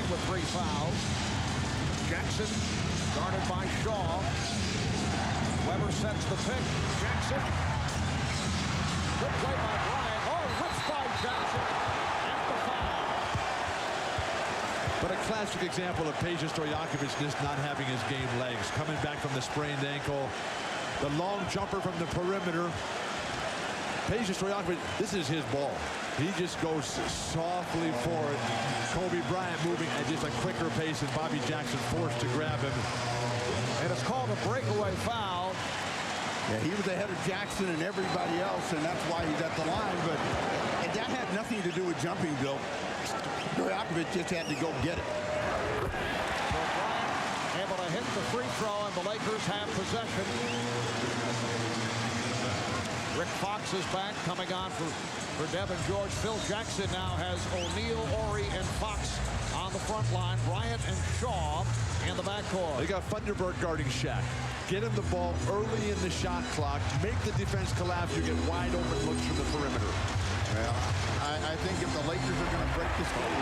with 3 fouls. Jackson guarded by Shaw. Weber sets the pick. Jackson. Good play by Bryant. Oh, ripped by Jackson. And the foul. But a classic example of Peja Stojakovic just not having his game legs. Coming back from the sprained ankle. The long jumper from the perimeter. Peja Stojakovic, this is his ball. He just goes softly forward. Kobe Bryant moving at just a quicker pace, and Bobby Jackson forced to grab him. And it's called a breakaway foul. Yeah, he was ahead of Jackson and everybody else, and that's why he's at the line. But that had nothing to do with jumping, Bill. Stojakovic just had to go get it. So Bryant able to hit the free throw, and the Lakers have possession. Rick Fox is back, coming on for Devin George. Phil Jackson now has O'Neal, Ori, and Fox on the front line. Bryant and Shaw in the backcourt. They got Thunderbird guarding Shaq. Get him the ball early in the shot clock. Make the defense collapse. You get wide open looks from the perimeter. Well, I think if the Lakers are going to break this game,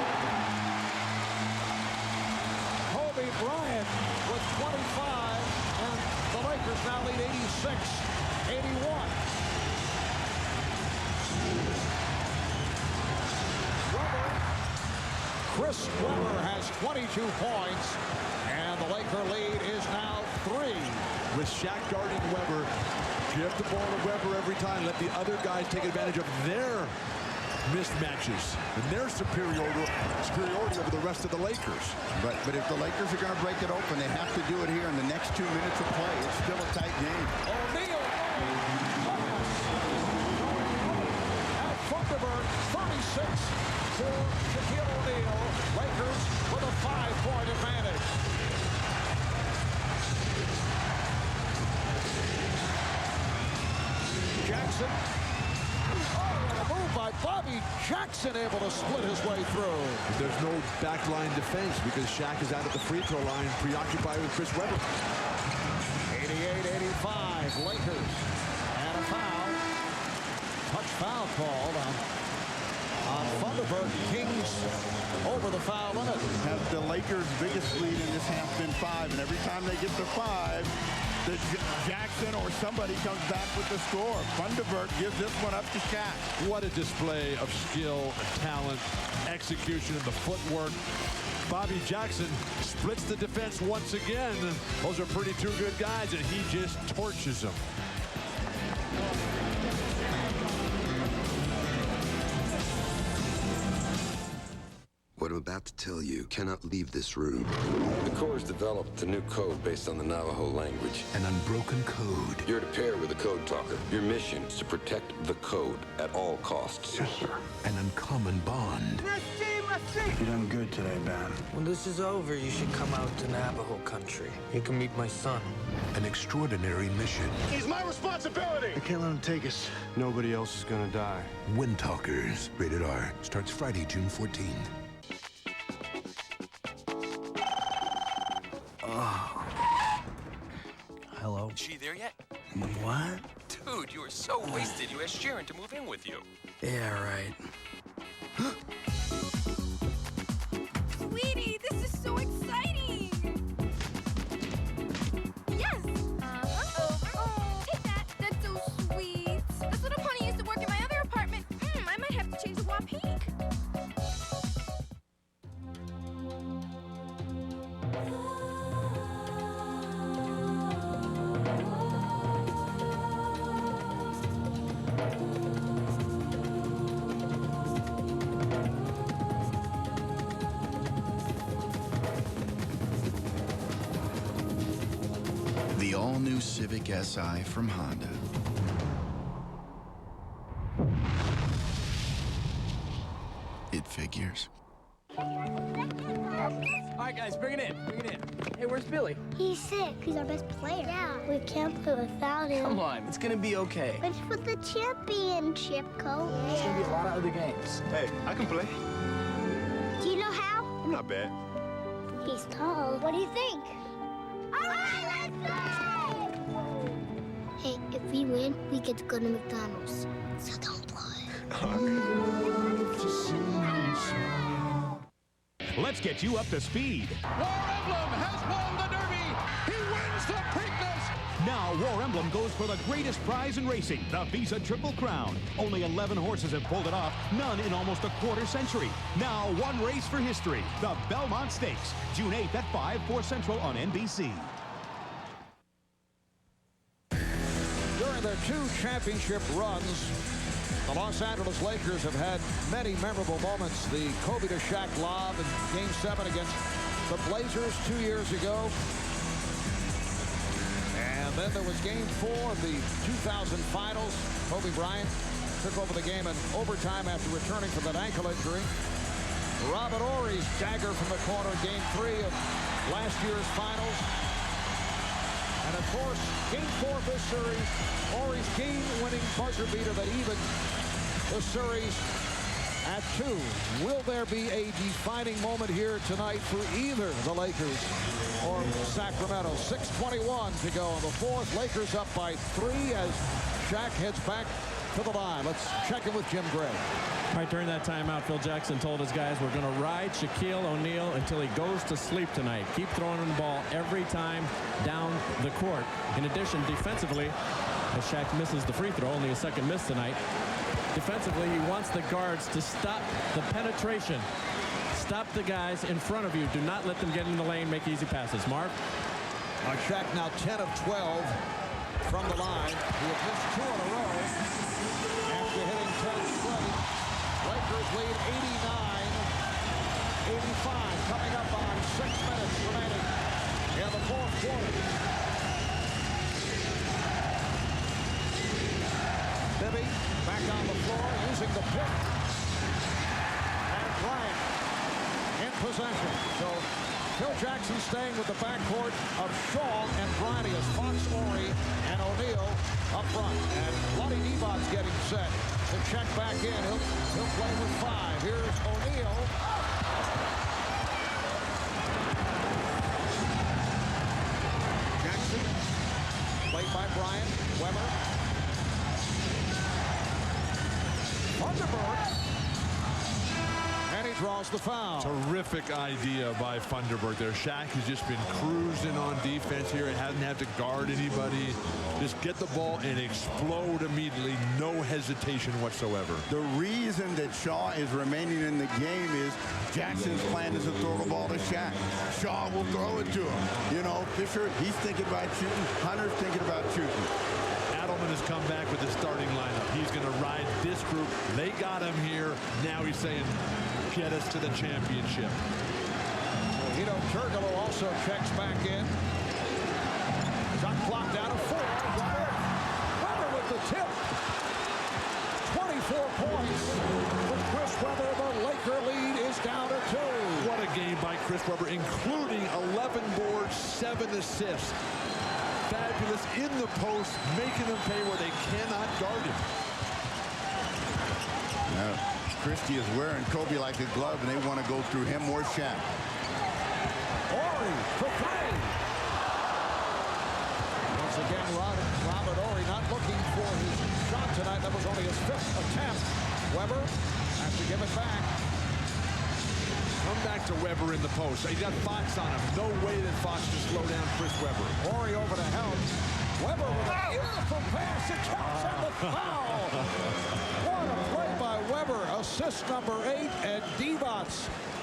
Kobe Bryant with 25, and the Lakers now lead 86-81. Chris Webber has 22 points, and the Laker lead is now 3. With Shaq guarding Webber, give the ball to Webber every time. Let the other guys take advantage of their mismatches and their superiority over the rest of the Lakers. But if the Lakers are going to break it open, they have to do it here in the next 2 minutes of play. It's still a tight game. O'Neal. At Thunderbird, 36 for Shaquille O'Neal. Lakers with a 5-point advantage. Jackson. Oh, a move by Bobby Jackson, able to split his way through. There's no backline defense because Shaq is out at the free throw line, preoccupied with Chris Webber. 88-85, Lakers. And a foul. Touch foul called on Thunderbird. Kings over the foul limit. Has the Lakers' biggest lead in this half been 5, and every time they get to 5, the Jackson or somebody comes back with the score. Thunderbird gives this one up to Shaq. What a display of skill, talent, execution, and the footwork. Bobby Jackson splits the defense once again. Those are pretty two good guys, and he just torches them. What I'm about to tell you cannot leave this room. The Corps has developed a new code based on the Navajo language. An unbroken code. You're to pair with a code talker. Your mission is to protect the code at all costs. Yes, sir. An uncommon bond. You done good today, Ben. When this is over, you should come out to Navajo country. You can meet my son. An extraordinary mission. He's my responsibility! I can't let him take us. Nobody else is gonna die. Windtalkers. Rated R. Starts Friday, June 14th. Hello? Is she there yet? What? Dude, you were so wasted you asked Sharon to move in with you. Yeah, right. Sweetie, this is so exciting! Yes! Oh, take that. That's so sweet. This little pony used to work in my other apartment. I might have to change the wall pink. The all-new Civic Si from Honda. It figures. All right, guys, bring it in. Bring it in. Hey, where's Billy? He's sick. He's our best player. Yeah, we can't play without him. Come on, it's gonna be okay. It's for the championship, Coach. There's gonna be a lot of other games. Hey, I can play. Do you know how? I'm not bad. He's tall. What do you think? All right, let's go! Hey, if we win, we get to go to McDonald's. So don't play. let's get you up to speed. War Emblem has won the Derby. He wins the Preakness. Now War Emblem goes for the greatest prize in racing, the Visa Triple Crown. Only 11 horses have pulled it off, none in almost a quarter century. Now one race for history, the Belmont Stakes. June 8th at 5, 4 Central on NBC. During their 2 championship runs, the Los Angeles Lakers have had many memorable moments. The Kobe to Shaq lob in Game 7 against the Blazers 2 years ago. And then there was Game 4 of the 2000 finals. Kobe Bryant took over the game in overtime after returning from that ankle injury. Robert Horry's dagger from the corner in Game 3 of last year's finals. And of course, Game 4 of this series, Horry's game-winning buzzer beater that evened the series at 2. Will there be a defining moment here tonight for either the Lakers or Sacramento? 6:21 to go in the fourth. Lakers up by 3 as Shaq heads back to the line. Let's check in with Jim Gray. All right, during that timeout, Phil Jackson told his guys, we're going to ride Shaquille O'Neal until he goes to sleep tonight. Keep throwing him the ball every time down the court. In addition, defensively, as Shaq misses the free throw, only a second miss tonight, defensively, he wants the guards to stop the penetration. Stop the guys in front of you. Do not let them get in the lane, make easy passes. Marv? Shaq now 10 of 12 from the line. He has missed 2 in a row after hitting 10 straight. Lakers lead 89-85. Coming up on 6 minutes remaining in the fourth quarter. Bibby back on the floor using the pick. And Bryant in possession. So Phil Jackson staying with the backcourt of Shaw and Bryant as Fox, Horry, and O'Neal up front. And Lonnie Devon's getting set to check back in. He'll play with 5. Here's O'Neal. Jackson played by Bryant. Weber. Thunderbird. And he draws the foul. Terrific idea by Thunderbird there. Shaq has just been cruising on defense here. It hasn't had to guard anybody. Just get the ball and explode immediately. No hesitation whatsoever. The reason that Shaw is remaining in the game is Jackson's plan is to throw the ball to Shaq. Shaw will throw it to him. You know, Fisher, he's thinking about shooting. Hunter's thinking about shooting. Adelman has come back with the starting lineup. He's going to ride this group. They got him here. Now he's saying, get us to the championship. Hito Turkoglu also checks back in. Shot clock down to 4. Weber with the tip. 24 points for Chris Webber. The Laker lead is down to 2. What a game by Chris Webber, including 11 boards, 7 assists. Fabulous in the post, making them pay where they cannot guard him. Christie is wearing Kobe like a glove, and they want to go through him or Shaq. Horry for 3. Once again, Robert Horry not looking for his shot tonight. That was only his 5th attempt. Weber has to give it back. Come back to Weber in the post. He's got Fox on him. No way that Fox can slow down Chris Webber. Horry over to help. Weber with a beautiful pass. It counts on the foul. What a play by Weber. Assist number 8. And Divac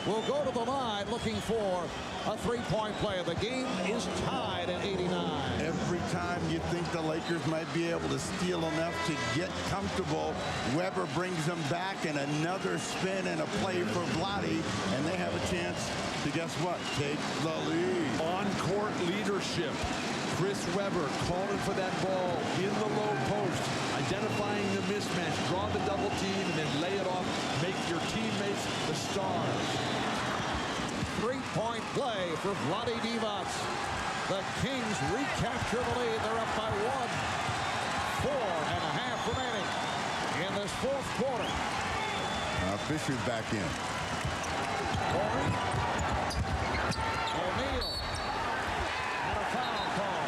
will go to the line looking for a 3-point play. The game is tied at 89. Every time you think the Lakers might be able to steal enough to get comfortable, Weber brings them back and another spin and a play for Vlade, and they have a chance to, guess what, take the lead. On-court leadership. Chris Webber calling for that ball in the low post, identifying the mismatch, draw the double team, and then lay it off. Make your teammates the stars. 3-point play for Vlade Divac. The Kings recapture the lead. They're up by 1. 4.5 remaining in this fourth quarter. Fisher's back in. Horry. O'Neal. And a foul call.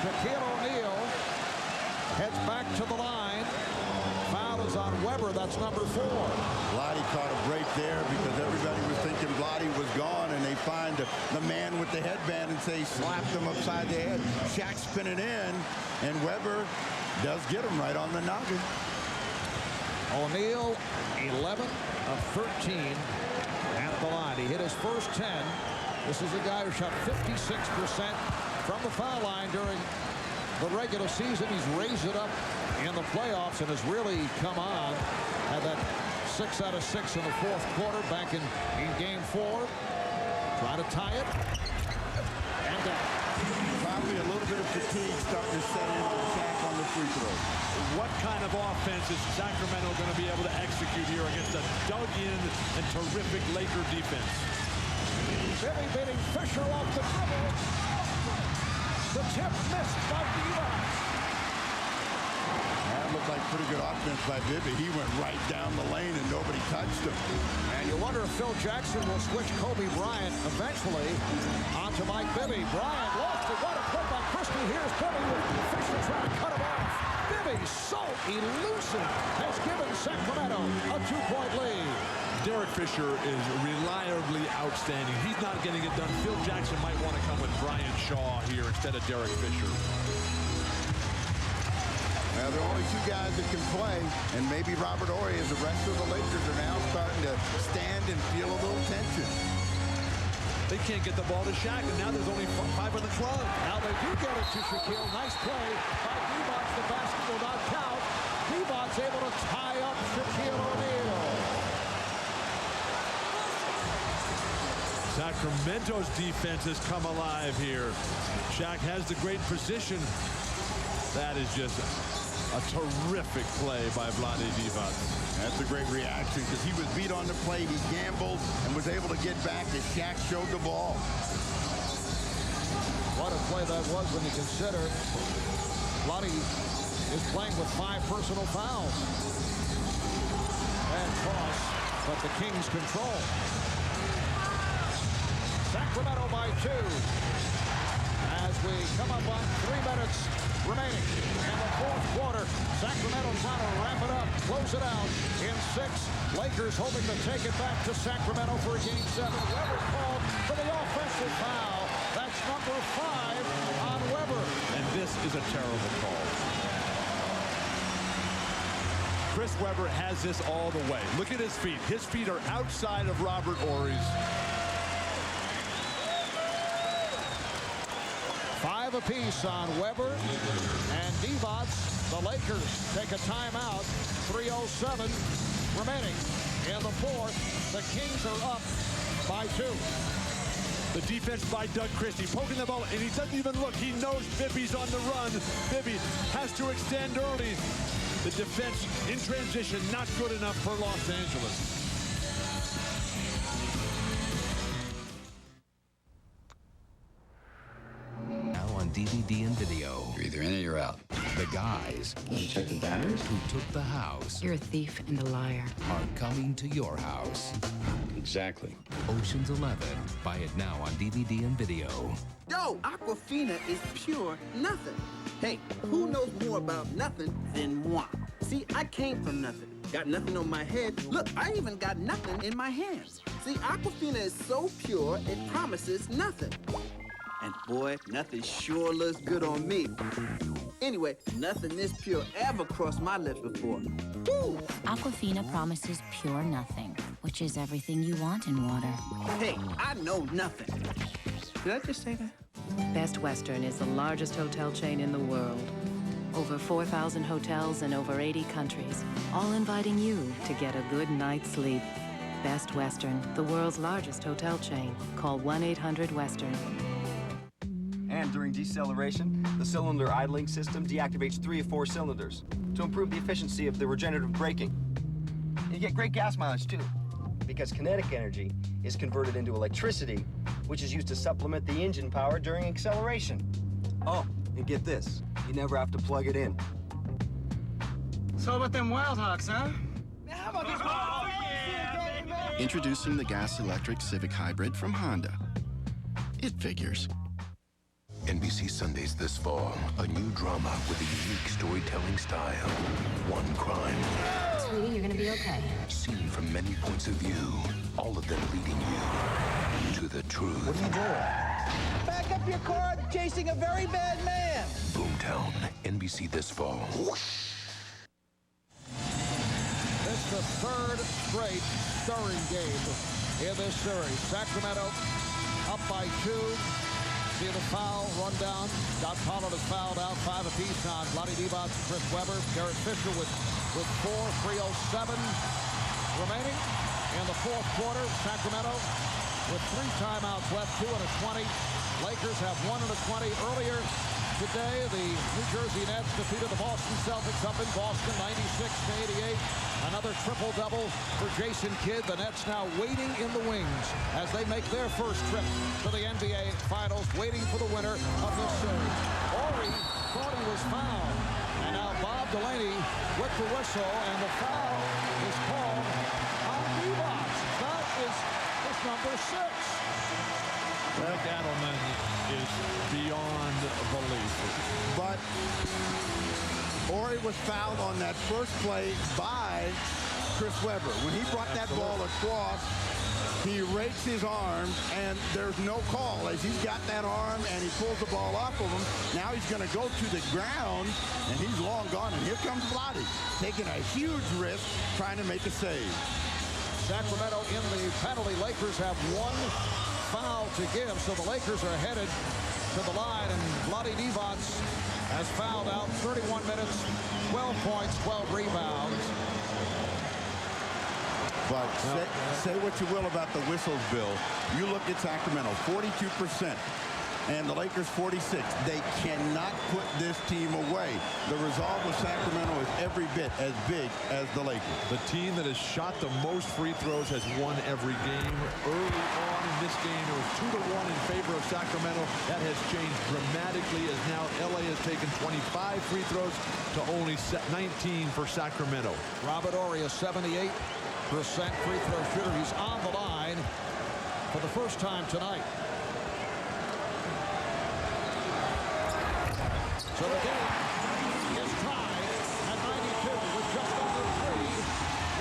Shaquille O'Neal heads back to the line. Foul is on Weber. That's number 4. Vlade caught a break there because everybody was thinking Vlade was gone, and they find the man with the headband and say slapped him upside the head. Shaq spinning in, and Weber does get him right on the noggin. O'Neal, 11 of 13 at the line. He hit his first 10. This is a guy who shot 56% from the foul line during the regular season. He's raised it up in the playoffs and has really come on. Had that 6 out of 6 in the fourth quarter back in game 4. Try to tie it. And probably a little bit of fatigue starting to set in on Shaq on the free throw. What kind of offense is Sacramento going to be able to execute here against a dug-in and terrific Laker defense? Billy beating Fisher off the dribble. The tip missed by Divac. That looked like pretty good offense by Bibby. He went right down the lane and nobody touched him. And you wonder if Phil Jackson will switch Kobe Bryant eventually onto Mike Bibby. Bryant lost it. What a play by Christie. Here's Bibby with Fisher trying to cut him off. Bibby, so elusive, has given Sacramento a 2-point lead. Derek Fisher is reliably outstanding. He's not getting it done. Phil Jackson might want to come with Brian Shaw here instead of Derek Fisher. Well, there are only 2 guys that can play, and maybe Robert Horry, as the rest of the Lakers are now starting to stand and feel a little tension. They can't get the ball to Shaq, and now there's only 5 on the club. Now they do get it to Shaquille. Nice play by Divac. The basket will not count. Divac's able to tie up Shaquille O'Neal. Sacramento's defense has come alive here. Shaq has the great position. That is just a terrific play by Vlade Divac. That's a great reaction because he was beat on the play. He gambled and was able to get back as Shaq showed the ball. What a play that was when you consider Vlade is playing with 5 personal fouls. And cross, but the Kings control. Sacramento by 2 as we come up on 3 minutes remaining in the fourth quarter. Sacramento trying to wrap it up, close it out in 6. Lakers hoping to take it back to Sacramento for game 7. Weber called for the offensive foul. That's number 5 on Weber. And this is a terrible call. Chris Webber has this all the way. Look at his feet. His feet are outside of Robert Horry's. 5 apiece on Weber and Divac. The Lakers take a timeout. 3:07 remaining in the fourth. The Kings are up by 2. The defense by Doug Christie, poking the ball, and he doesn't even look. He knows Bibby's on the run. Bibby has to extend early. The defense in transition, not good enough for Los Angeles. DVD and video. You're either in or you're out. The guys you check the batteries? who took the house You're a thief and a liar. are coming to your house. Exactly. Ocean's 11. Buy it now on DVD and video. Yo, Aquafina is pure nothing. Hey, who knows more about nothing than moi? See, I came from nothing. Got nothing on my head. Look, I even got nothing in my hands. See, Aquafina is so pure, it promises nothing. And boy, nothing sure looks good on me. Anyway, nothing this pure ever crossed my lips before. Woo! Aquafina promises pure nothing, which is everything you want in water. Hey, I know nothing. Did I just say that? Best Western is the largest hotel chain in the world. Over 4,000 hotels in over 80 countries, all inviting you to get a good night's sleep. Best Western, the world's largest hotel chain. Call 1-800-WESTERN. And during deceleration, the cylinder idling system deactivates 3 of 4 cylinders to improve the efficiency of the regenerative braking. And you get great gas mileage, too, because kinetic energy is converted into electricity, which is used to supplement the engine power during acceleration. Oh, and get this, you never have to plug it in. So about them Wild Hawks, huh? How about this? Introducing the gas-electric Civic Hybrid from Honda. It figures. NBC Sundays this fall, a new drama with a unique storytelling style. One crime. sweetie. You're gonna be okay. Seen from many points of view, all of them leading you to the truth. What are you doing? Back up your car. I'm chasing a very bad man. Boomtown, NBC this fall. It's the third straight stirring game in this series. Sacramento up by 2. See the foul run down. Doc Pollard is fouled out. 5 apiece on Vlade Divac, Chris Webber. Garrett Fisher with 4. 3:07 remaining in the fourth quarter. Sacramento with 3 timeouts left, 2 and a 20. Lakers have 1 and a 20 earlier. Today, the New Jersey Nets defeated the Boston Celtics up in Boston, 96-88. Another triple-double for Jason Kidd. The Nets now waiting in the wings as they make their first trip to the NBA Finals, waiting for the winner of this series. Horry thought he was fouled. And now Bob Delaney with the whistle, and the foul is called on Divac. That is number 6. Rick Adelman is beyond belief. But Horry was fouled on that first play by Chris Webber. When he brought that ball across, he rakes his arm, and there's no call. As he's got that arm, and he pulls the ball off of him, now he's going to go to the ground, and he's long gone. And here comes Vlade, taking a huge risk, trying to make a save. Sacramento in the penalty. Lakers have 1 foul to give, so the Lakers are headed to the line, and Vlade Divac has fouled out. 31 minutes, 12 points, 12 rebounds. But say what you will about the whistles, Bill. You look at Sacramento, 42%, and the Lakers 46. They cannot put this team away. The resolve of Sacramento is every bit as big as the Lakers. The team that has shot the most free throws has won every game. Early on in this game, it was 2-1 in favor of Sacramento. That has changed dramatically as now LA has taken 25 free throws to only 19 for Sacramento. Robert Horry, a 78% free throw shooter. He's on the line for the first time tonight. So the game is tied at 92 with just under 3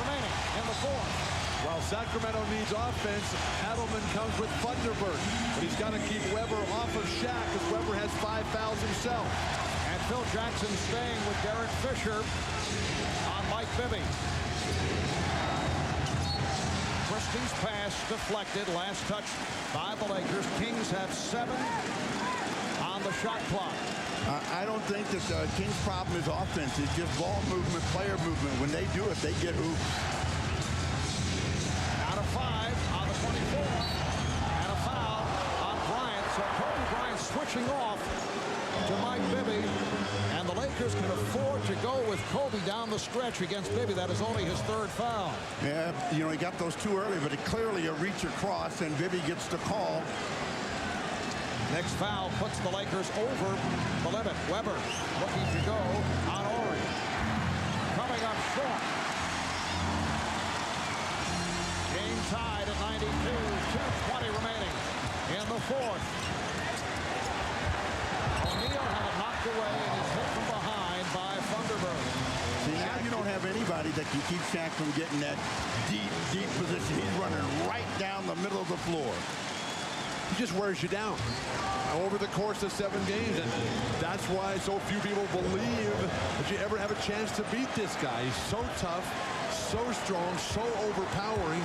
remaining in the fourth. While Sacramento needs offense, Adelman comes with Thunderbird. But he's got to keep Webber off of Shaq because Webber has 5 fouls himself. And Phil Jackson staying with Garrett Fisher on Mike Bibby. Christie's pass deflected. Last touch by the Lakers. Kings have 7 on the shot clock. I don't think that the Kings' problem is offense. It's just ball movement, player movement. When they do it, they get hoops. Out of 5 on the 24. And a foul on Bryant. So Kobe Bryant switching off to Mike Bibby. And the Lakers can afford to go with Kobe down the stretch against Bibby. That is only his 3rd foul. Yeah, you know, he got those 2 early, but it clearly a reach across, and Bibby gets the call. Next foul puts the Lakers over the limit. Webber looking to go on Horry. Coming up short. Game tied at 92. 2:20 remaining in the fourth. O'Neal had it knocked away and is hit from behind by Thunderbird. See, now you don't have anybody that can keep Shaq from getting that deep position. He's running right down the middle of the floor. He just wears you down over the course of 7 games, and that's why so few people believe that you ever have a chance to beat this guy. He's so tough, so strong, so overpowering,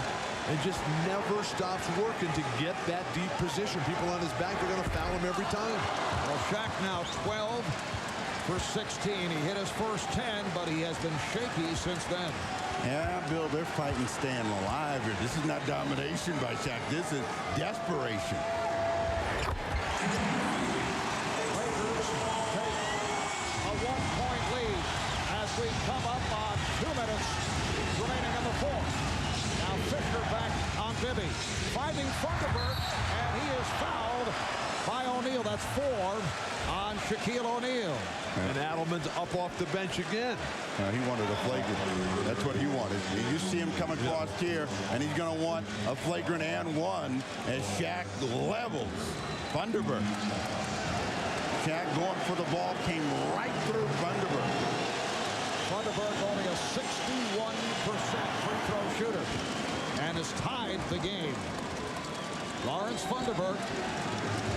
and just never stops working to get that deep position. People on his back, they're going to foul him every time. Well, Shaq now 12 for 16. He hit his first 10, but he has been shaky since then. Yeah, Bill, they're fighting staying alive here. This is not domination by Shaq. This is desperation. Lakers take a 1-point lead as we come up on 2 minutes remaining in the fourth. Now Fisher back on Bibby, finding Thunderbird, and he is fouled by O'Neal. That's 4 on Shaquille O'Neal. And Adelman's up off the bench again. He wanted a flagrant. That's what he wanted. You see him come across here, and he's going to want a flagrant and 1 as Shaq levels Thunderbird. Shaq going for the ball, came right through Thunderbird. Thunderberg only a 61% free throw shooter and has tied the game. Lawrence Thunderberg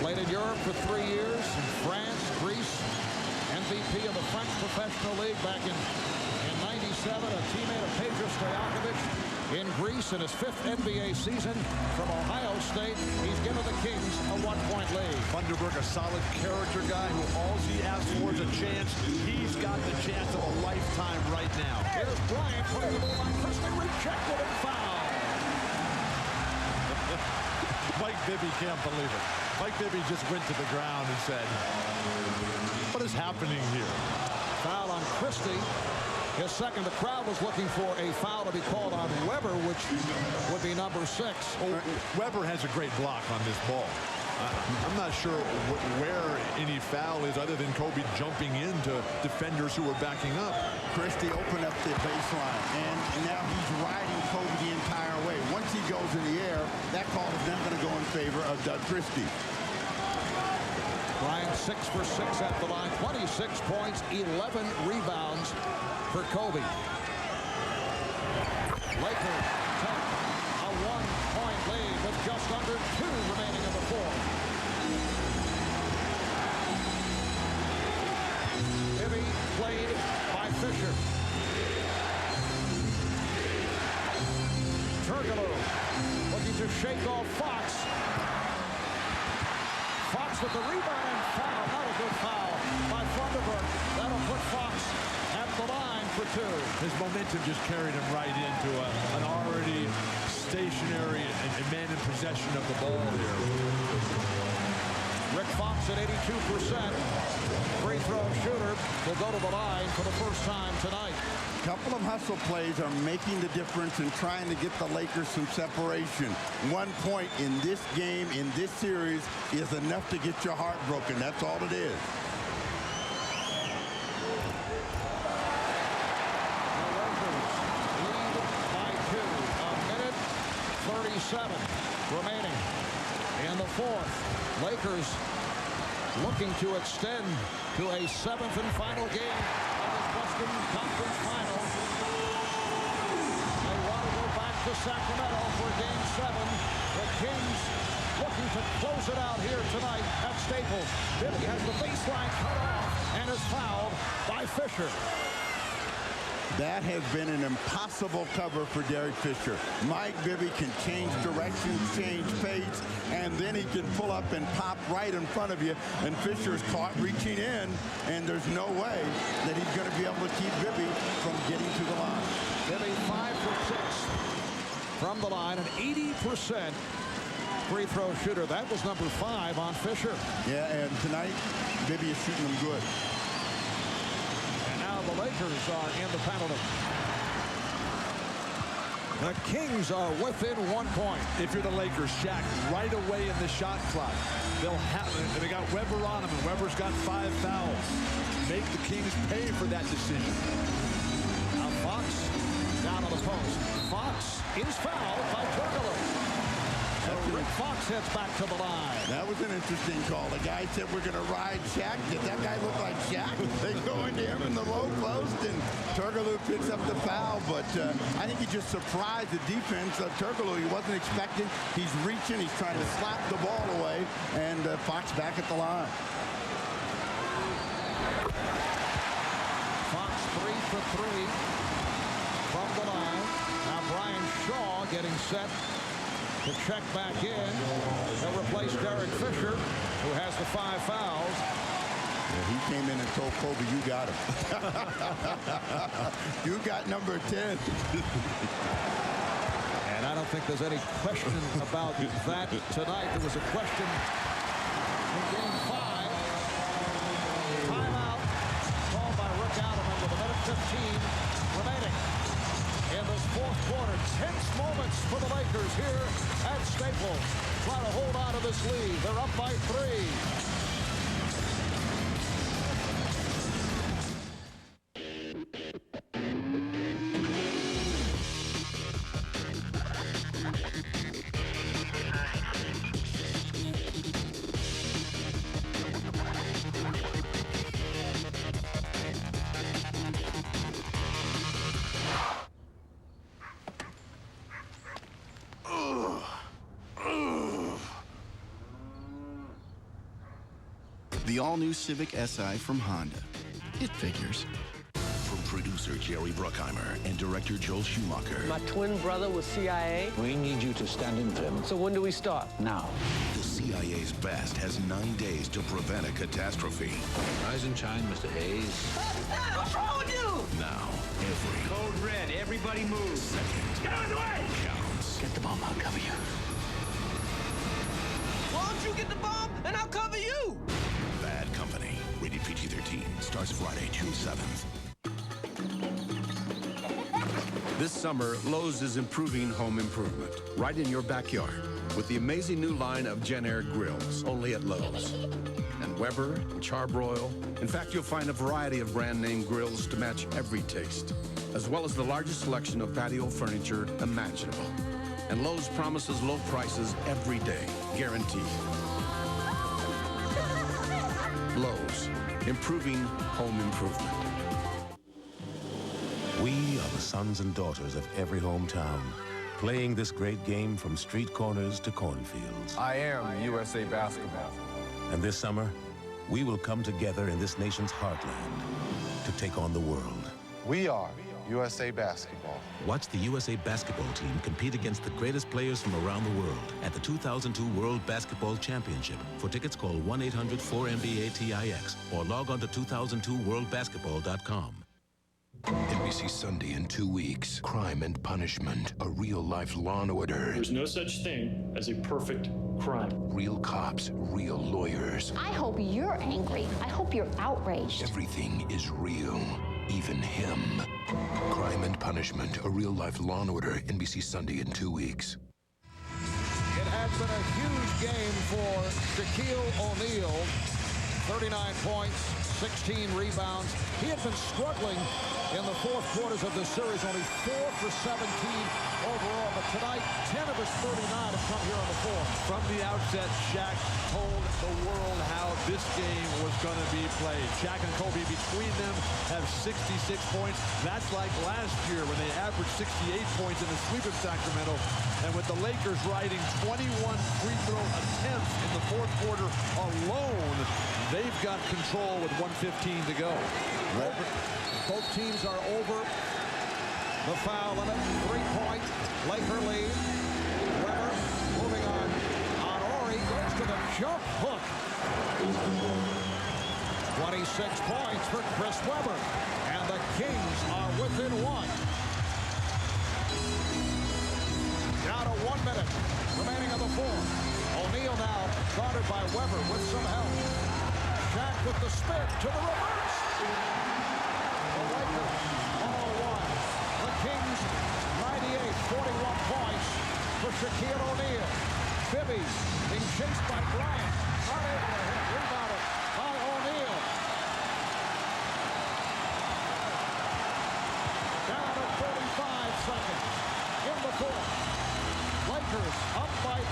played in Europe for 3 years, in France, Greece, MVP of the French Professional League back in 97, a teammate of Pedro Stojakovic in Greece in his 5th NBA season. From Ohio State, he's given the Kings a 1-point lead. Thunderberg, a solid character guy who all he asks for is a chance. He's got the chance of a lifetime right now. Here's Bryant putting the ball on Christie, rejected and fouled. Mike Bibby can't believe it. Mike Bibby just went to the ground and said, what is happening here? Foul on Christie. His second. The crowd was looking for a foul to be called on Weber, which would be number 6. Weber has a great block on this ball. I'm not sure where any foul is other than Kobe jumping into defenders who were backing up. Christie opened up the baseline, and now he's riding Kobe the entire way. Once he goes in the air, that call is not going to go in favor of Doug Christie. Bryant 6 for 6 at the line, 26 points, 11 rebounds for Kobe. Lakers take a 1-point lead with just under 2 remaining in the fourth. Bibby played by Fisher. Turkoglu looking to shake off Fox. Fox with the rebound and foul. Not a good foul by Thunderberg. That'll put Fox at the line for 2. His momentum just carried him right into an already stationary and man in possession of the ball here. Rick Fox at 82%. Free throw shooter will go to the line for the first time tonight. A couple of hustle plays are making the difference in trying to get the Lakers some separation. 1 point in this game, in this series, is enough to get your heart broken. That's all it is. The Lakers lead by 2. A minute 37 remaining in the fourth. Lakers looking to extend to a 7th and final game of this Western Conference Final. They want to go back to Sacramento for Game 7. The Kings looking to close it out here tonight at Staples. Bibby has the baseline cut off and is fouled by Fisher. That has been an impossible cover for Derek Fisher. Mike Bibby can change direction, change pace, and then he can pull up and pop right in front of you. And Fisher's caught reaching in, and there's no way that he's going to be able to keep Bibby from getting to the line. Bibby 5 for 6 from the line, an 80% free throw shooter. That was number 5 on Fisher. Yeah, and tonight, Bibby is shooting them good. The Lakers are in the penalty. The Kings are within 1 point. If you're the Lakers, Shaq, right away in the shot clock. They got Weber on him, and Weber's got 5 fouls. Make the Kings pay for that decision. Now Fox down on the post. Fox is fouled by Turkoglu. So Rick Fox heads back to the line. That was an interesting call. The guy said we're going to ride Shaq. Did that guy look like Shaq? They go into him in the low post, and Turkoglu picks up the foul. But I think he just surprised the defense of Turkoglu. He wasn't expecting. He's reaching. He's trying to slap the ball away, and Fox back at the line. Fox 3 for 3 from the line. Now Brian Shaw getting set to check back in. They'll replace Derek Fisher, who has the 5 fouls. Yeah, he came in and told Kobe, you got him. You got number 10. And I don't think there's any question about that tonight. There was a question in Game 5. Timeout called by Rick Alderman with a minute 15 remaining. In this fourth quarter, tense moments for the Lakers here at Staples. Trying to hold on to this lead. They're up by 3. The all-new Civic Si from Honda. It figures. From producer Jerry Bruckheimer and director Joel Schumacher. My twin brother was CIA. We need you to stand in for him. So when do we start? Now. The CIA's best has 9 days to prevent a catastrophe. Rise and shine, Mr. Hayes. What's wrong with you? Now, every Code red, everybody move. second Get out of the way! counts. Get the bomb, I'll cover you. Why don't you get the bomb and I'll cover you? Bad Company. Rated PG-13. Starts Friday, June 7th. This summer, Lowe's is improving home improvement right in your backyard with the amazing new line of Gen Air grills, only at Lowe's. And Weber, and Charbroil. In fact, you'll find a variety of brand name grills to match every taste, as well as the largest selection of patio furniture imaginable. And Lowe's promises low prices every day, guaranteed. Lowe's, improving home improvement. We are the sons and daughters of every hometown, playing this great game from street corners to cornfields. I am USA Basketball. And this summer, we will come together in this nation's heartland to take on the world. We are USA Basketball. Watch the USA Basketball team compete against the greatest players from around the world at the 2002 World Basketball Championship. For tickets, call 1-800-4NBA-TIX or log on to 2002worldbasketball.com. NBC Sunday in 2 weeks. Crime and Punishment. A real-life Law and Order. There's no such thing as a perfect crime. Real cops, real lawyers. I hope you're angry. I hope you're outraged. Everything is real. Even him. Crime and Punishment. A real-life Law and Order. NBC Sunday in 2 weeks. It has been a huge game for Shaquille O'Neal. 39 points, 16 rebounds. He had been struggling in the fourth quarters of this series, only 4 for 17 overall. But tonight, 10 of his 39 have come here on the floor. From the outset, Shaq told the world how this game was going to be played. Shaq and Kobe between them have 66 points. That's like last year when they averaged 68 points in the sweep of Sacramento. And with the Lakers riding 21 free throw attempts in the fourth quarter alone, they've got control with 1:15 to go. Both teams are over the foul limit. 3-point Laker lead. Weber moving on Ori. Goes to the jump hook. 26 points for Chris Weber. And the Kings are within one. Down to 1 minute remaining on the fourth. O'Neal now guarded by Weber with some help. Shaq with the spin to the reverse. The Lakers all won. The Kings 98, 41 points for Shaquille O'Neal. Bibby being chased by Bryant. Not able to hit. Rebounded by O'Neal. Down to 45 seconds in the fourth. Lakers up by 3.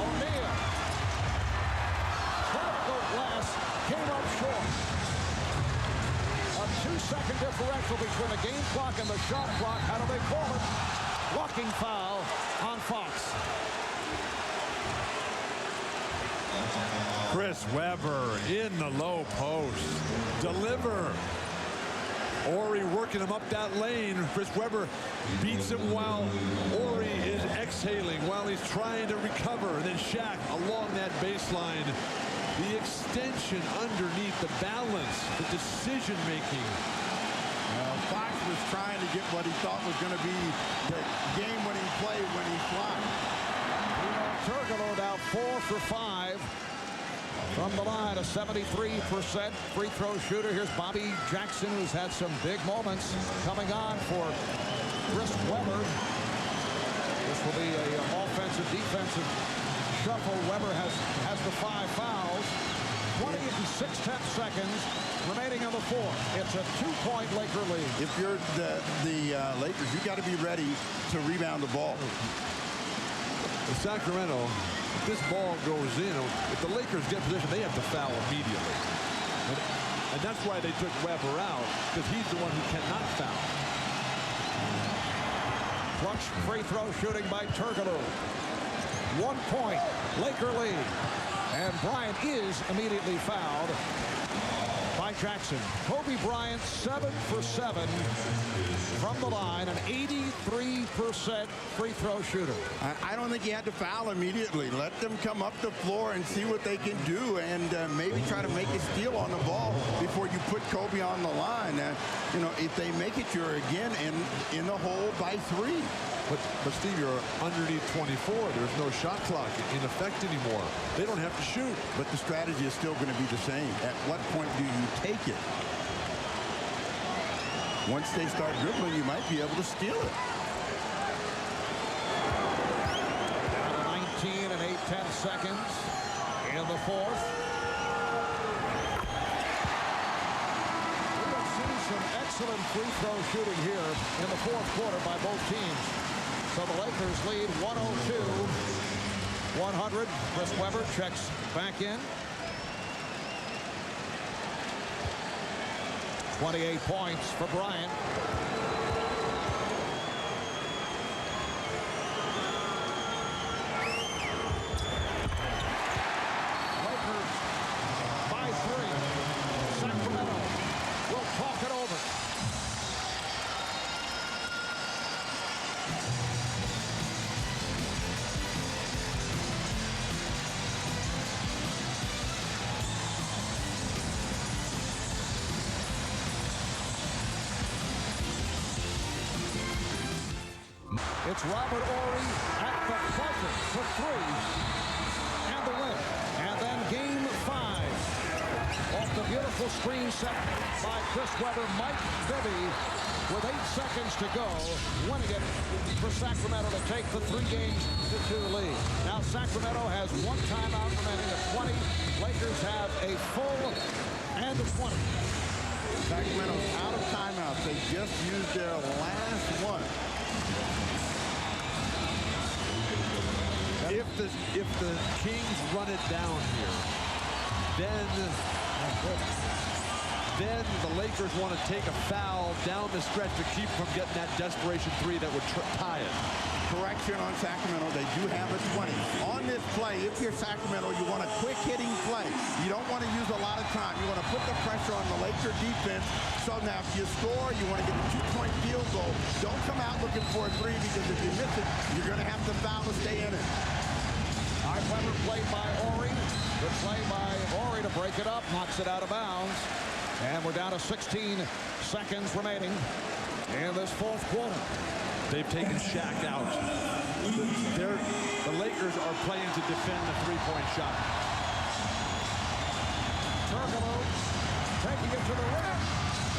O'Neal. Go glass came up short. A 2-second differential between the game clock and the shot clock. How do they call it? Walking foul on Fox. Chris Weber in the low post. Deliver. Ori working him up that lane. Chris Weber beats him while Ori is exhaling, while he's trying to recover. And then Shaq along that baseline. The extension underneath, the balance, the decision-making. Fox was trying to get what he thought was going to be the game-winning play when he flopped. Turkoglu now 4 for 5 from the line, a 73% free throw shooter. Here's Bobby Jackson, who's had some big moments coming on for Chris Weber. This will be an offensive, defensive shuffle. Weber has the 5 fouls. 20 and 6/10 seconds remaining on the fourth. It's a 2-point Laker lead. If you're the Lakers, you got to be ready to rebound the ball. In Sacramento, if this ball goes in, if the Lakers get position, they have to foul immediately. And that's why they took Weber out, because he's the one who cannot foul. Clutch free throw shooting by Turkoglu. 1 point, Laker lead. And Bryant is immediately fouled by Jackson. Kobe Bryant 7 for 7 from the line, an 83% free throw shooter. I don't think he had to foul immediately. Let them come up the floor and see what they can do, and maybe try to make a steal on the ball before you put Kobe on the line. You know, if they make it, you're again in the hole by 3. But Steve, you're underneath 24. There's no shot clock in effect anymore. They don't have to shoot. But the strategy is still going to be the same. At what point do you take it? Once they start dribbling, you might be able to steal it. Down to 19 and 8/10 seconds in the fourth. We have seen some excellent free throw shooting here in the fourth quarter by both teams. So the Lakers lead 102-100. Chris Webber checks back in. 28 points for Bryant. Lakers by 3. Sacramento will talk it over. It's Robert Horry at the buzzer for 3 and the win. And then game 5 off the beautiful screen set by Chris Webber. Mike Bibby with 8 seconds to go, winning it for Sacramento to take the 3-2 lead. Now Sacramento has 1 timeout remaining at 20. Lakers have a full and a 20. Sacramento's out of timeouts. They just used their last one. If the Kings run it down here, then the Lakers want to take a foul down the stretch to keep from getting that desperation 3 that would tie it. Correction on Sacramento. They do have a 20. On this play, if you're Sacramento, you want a quick hitting play. You don't want to use a lot of time. You want to put the pressure on the Laker defense. So now if you score, you want to get a 2-point field goal. Don't come out looking for a 3, because if you miss it, you're going to have to foul to stay in it. All right, Webber played by Horry. Good play by Horry to break it up. Knocks it out of bounds. And we're down to 16 seconds remaining in this fourth quarter. They've taken Shaq out. The Lakers are playing to defend the 3-point shot. Turkoglu taking it to the rim.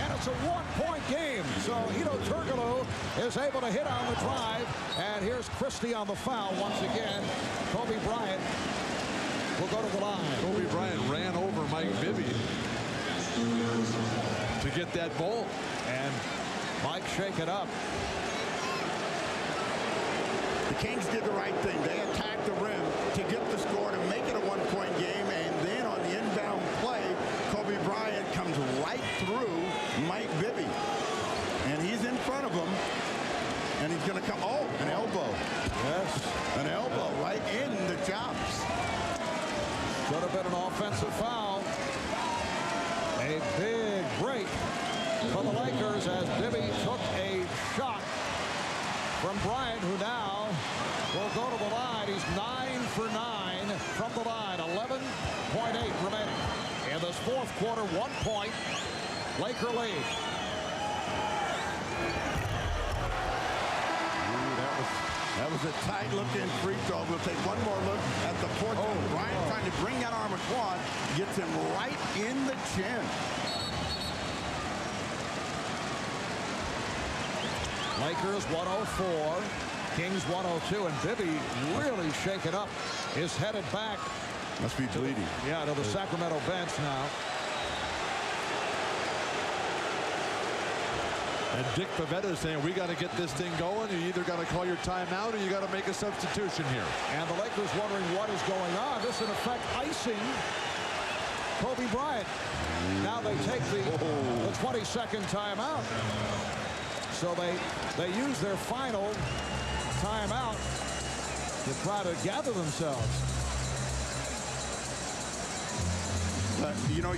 And it's a 1-point game. So Hedo Turkoglu is able to hit on the drive. And here's Christie on the foul once again. Kobe Bryant will go to the line. Kobe Bryant ran over Mike Bibby to get that ball. And Mike shake it up. The Kings did the right thing. They attacked the rim to get the score to make it a 1-point game. And then on the inbound play, Kobe Bryant comes right through Mike Bibby. And he's in front of him. And he's going to come. Oh, an elbow. Yes. An elbow right in the chops. Could have been an offensive foul. A big break for the Lakers as Bibby took a shot from Bryant, who now will go to the line. He's 9 for 9 from the line. 11.8 remaining. In this fourth quarter, 1 point. Laker lead. That was a tight-looking free throw. We'll take one more look at the fourth. Bryant trying to bring that arm with quad. Gets him right in the chin. Lakers 104. Kings 102. And Bibby really shaken up. Is headed back. Must be bleeding. Yeah, to the Sacramento bench now. And Dick Pavetta is saying, we got to get this thing going. You either got to call your timeout or you got to make a substitution here. And the Lakers wondering what is going on. This, in effect, icing Kobe Bryant. Now they take the 20-second timeout. So they use their final timeout to try to gather themselves. You know,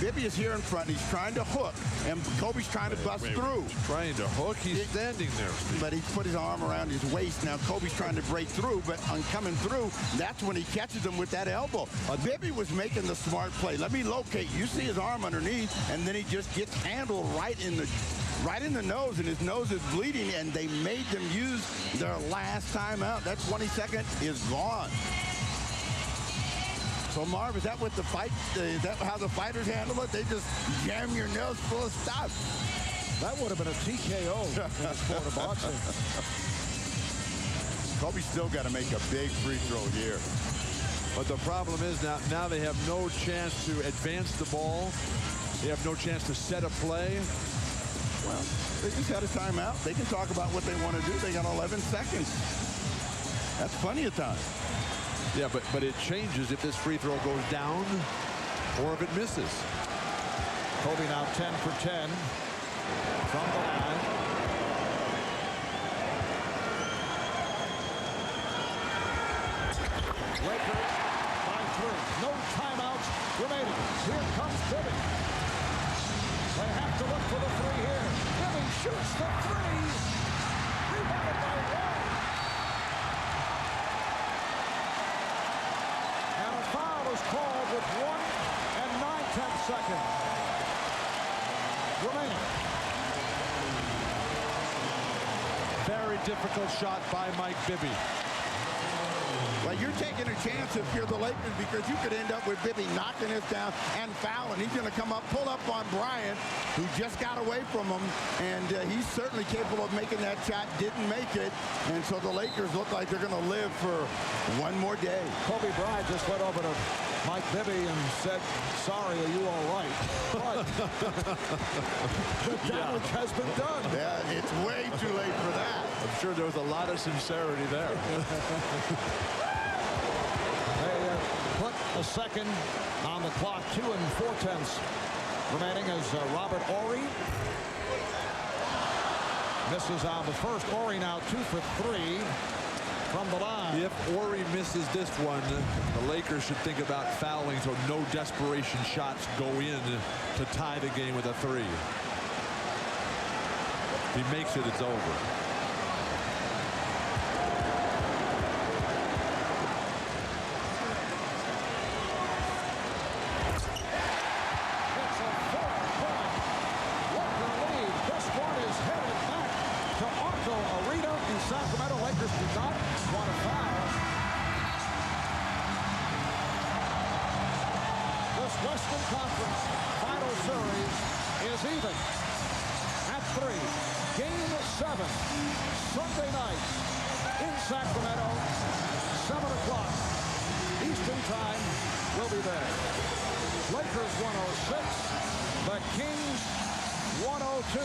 Bibby is here in front. He's trying to hook, and Kobe's trying to bust through. Trying to hook? He's standing there. But he put his arm around his waist. Now Kobe's trying to break through, but on coming through, that's when he catches him with that elbow. Bibby was making the smart play. Let me locate. You see his arm underneath, and then he just gets handled right in the nose, and his nose is bleeding, and they made them use their last timeout. That 20-second is gone. So, Marv, is that what is that how the fighters handle it? They just jam your nose full of stuff. That would have been a TKO in the sport of boxing. Kobe's still got to make a big free throw here. But the problem is now they have no chance to advance the ball. They have no chance to set a play. Well, they just had a timeout. They can talk about what they want to do. They got 11 seconds. That's plenty of time. Yeah, but it changes if this free throw goes down or if it misses. Kobe now 10 for 10 from the line. Lakers by 3. No timeouts remaining. Here comes Bibby. They have to look for the 3 here. Bibby shoots the 3. Rebounded by Walton. And a foul is called with 1 and 9/10 seconds remaining. Very difficult shot by Mike Bibby. Well, you're taking a chance if you're the Lakers because you could end up with Bibby knocking this down and fouling. He's going to come up, pull up on Bryant, who just got away from him, and he's certainly capable of making that shot, didn't make it, and so the Lakers look like they're going to live for one more day. Kobe Bryant just went over to Mike Bibby and said, sorry, are you all right? But the damage has been done. Yeah, it's way too late for that. I'm sure there was a lot of sincerity there. They put a second on the clock. 2 4/10 remaining as Robert Horry misses on the first. Horry now 2 for 3 from the line. If Horry misses this one, the Lakers should think about fouling so no desperation shots go in to tie the game with a 3. If he makes it, it's over. Sacramento. Lakers do not want to foul. This Western Conference final series is even at 3. Game 7, Sunday night in Sacramento, 7 o'clock Eastern time. We'll be there. Lakers 106, the Kings 102.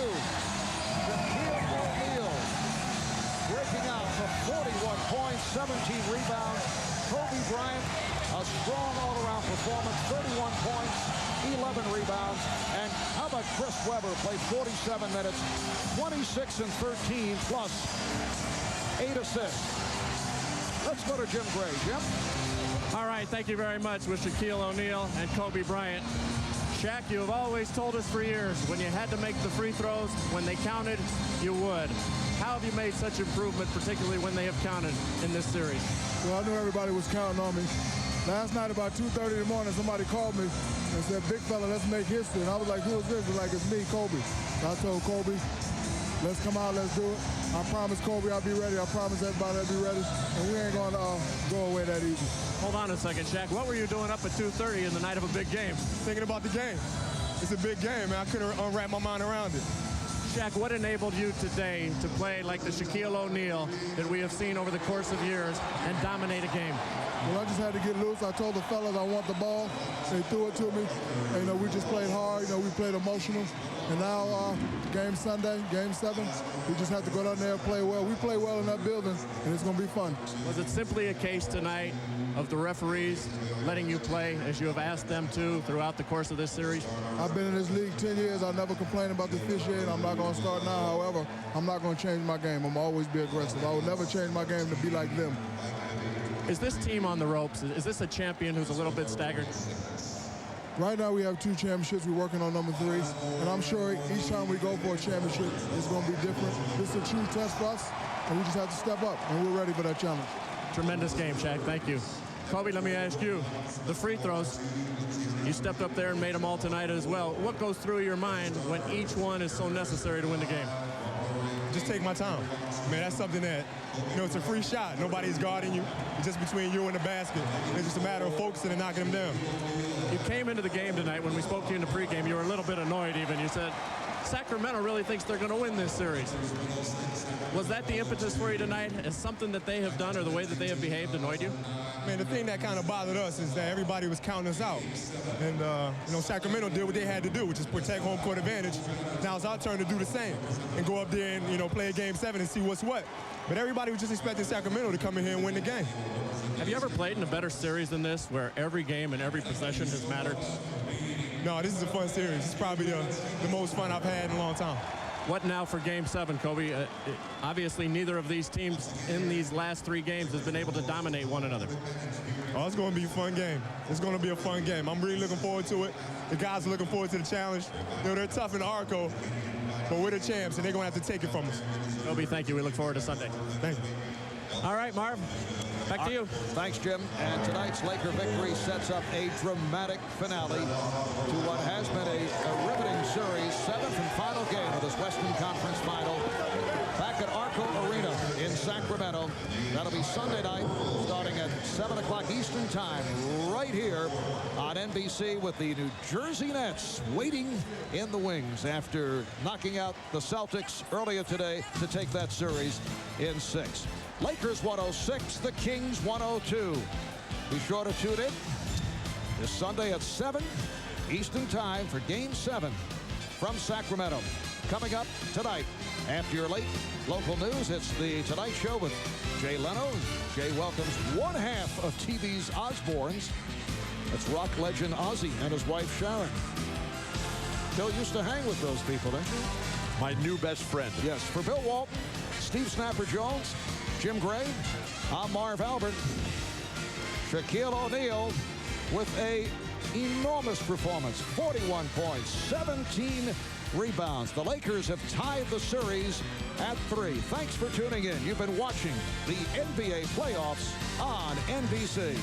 Shaquille O'Neal breaking out for 41 points, 17 rebounds. Kobe Bryant, a strong all-around performance, 31 points, 11 rebounds. And how about Chris Webber, played 47 minutes, 26 and 13, plus 8 assists. Let's go to Jim Gray. Jim? All right, thank you very much with Shaquille O'Neal and Kobe Bryant. Shaq, you have always told us for years, when you had to make the free throws, when they counted, you would. How have you made such improvement, particularly when they have counted in this series? Well, I knew everybody was counting on me. Last night about 2:30 in the morning, somebody called me and said, big fella, let's make history. And I was like, who is this? They're like, it's me, Kobe. So I told Kobe, let's come out, let's do it. I promised Kobe I'll be ready. I promised everybody I'll be ready. And we ain't going to go away that easy. Hold on a second, Shaq. What were you doing up at 2:30 in the night of a big game? Thinking about the game. It's a big game, man. I couldn't wrap my mind around it. Shaq, what enabled you today to play like the Shaquille O'Neal that we have seen over the course of years and dominate a game? Well, I just had to get loose. I told the fellas I want the ball. They threw it to me. And, we just played hard. We played emotional. And now, game Sunday, game 7, we just have to go down there and play well. We play well in that building, and it's going to be fun. Was it simply a case tonight of the referees letting you play as you have asked them to throughout the course of this series? I've been in this league 10 years. I never complain about the officiating. I'm not going to start now. However, I'm not going to change my game. I'm always be aggressive. I will never change my game to be like them. Is this team on the ropes? Is this a champion who's a little bit staggered? Right now we have 2 championships. We're working on number 3. And I'm sure each time we go for a championship, it's going to be different. This is a true test for us, and we just have to step up, and we're ready for that challenge. Tremendous game, Shaq. Thank you. Kobe, let me ask you, the free throws, you stepped up there and made them all tonight as well. What goes through your mind when each one is so necessary to win the game? Just take my time. Man, that's something that, it's a free shot. Nobody's guarding you. It's just between you and the basket. It's just a matter of focusing and knocking them down. You came into the game tonight. When we spoke to you in the pregame, you were a little bit annoyed even. You said, Sacramento really thinks they're going to win this series. Was that the impetus for you tonight? Is something that they have done or the way that they have behaved annoyed you? Man, the thing that kind of bothered us is that everybody was counting us out. And, Sacramento did what they had to do, which is protect home court advantage. Now it's our turn to do the same and go up there and, play a game 7 and see what's what. But everybody was just expecting Sacramento to come in here and win the game. Have you ever played in a better series than this, where every game and every possession has mattered? No, this is a fun series. It's probably the most fun I've had in a long time. What now for Game 7, Kobe? Obviously, neither of these teams in these last 3 games has been able to dominate one another. Oh, it's going to be a fun game. It's going to be a fun game. I'm really looking forward to it. The guys are looking forward to the challenge. They're tough in the Arco, but we're the champs, and they're going to have to take it from us. Kobe, thank you. We look forward to Sunday. Thank you. All right, Marv, back to you. Thanks, Jim. And tonight's Laker victory sets up a dramatic finale to what has been a riveting series. 7th and final game of this Western Conference Final back at Arco Arena in Sacramento. That'll be Sunday night starting at 7 o'clock Eastern Time right here on NBC, with the New Jersey Nets waiting in the wings after knocking out the Celtics earlier today to take that series in 6. Lakers 106, the Kings 102. Be sure to tune in this Sunday at 7 Eastern Time for Game 7 from Sacramento. Coming up tonight, after your late local news, it's the Tonight Show with Jay Leno. Jay welcomes one half of TV's Osbournes. That's rock legend Ozzy and his wife Sharon. Bill used to hang with those people, didn't you? My new best friend. Yes, for Bill Walton, Steve Snapper Jones, Jim Gray, I'm Marv Albert. Shaquille O'Neal with a enormous performance. 41 points, 17 rebounds. The Lakers have tied the series at 3. Thanks for tuning in. You've been watching the NBA playoffs on NBC.